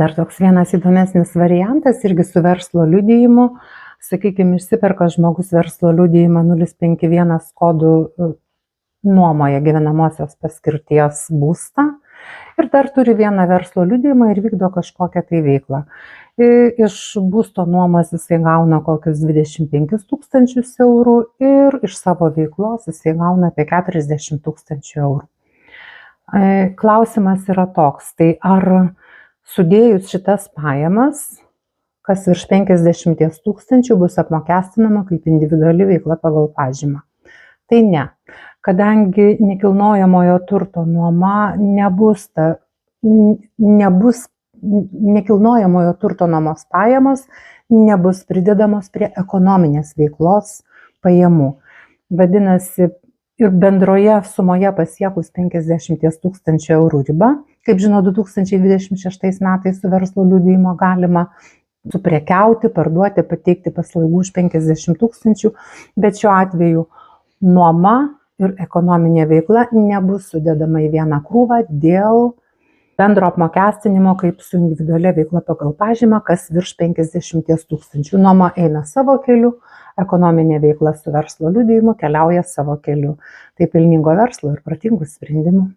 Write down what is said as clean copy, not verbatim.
Dar toks vienas įdomesnis variantas, irgi su verslo liudijimu. Sakykime, išsiperka žmogus verslo liudijimą 051 kodų nuomoja gyvenamosios paskirties būstą ir dar turi vieną verslo liudijimą ir vykdo kažkokią tai veiklą. Iš būsto nuomos jisai gauna kokius 25 000 eurų ir iš savo veiklos jisai gauna apie 40 000 eurų. Klausimas yra toks, tai ar sudėjus šitas pajamas, kas virš 50 000 bus apmokestinama kaip individuali veikla pagal pažymą? Tai ne, kadangi nekilnojamojo turto nuoma nekilnojamojo turto nuomos pajamos nebus pridedamos prie ekonominės veiklos pajamų. Vadinasi, ir bendroje sumoje pasiekus 50 000 eurų ribą, kaip žino, 2026 metais su verslo liudijimu galima suprekiauti, parduoti, pateikti paslaugų už 50 000, bet šiuo atveju nuoma ir ekonominė veikla nebus sudedama į vieną krūvą dėl bendro apmokestinimo kaip su individualia veikla pagal pažymą, kas virš 50 000. Nuoma eina savo keliu, ekonominė veikla su verslo liudijimu keliauja savo keliu. Tai pelningo verslo ir protingų sprendimų.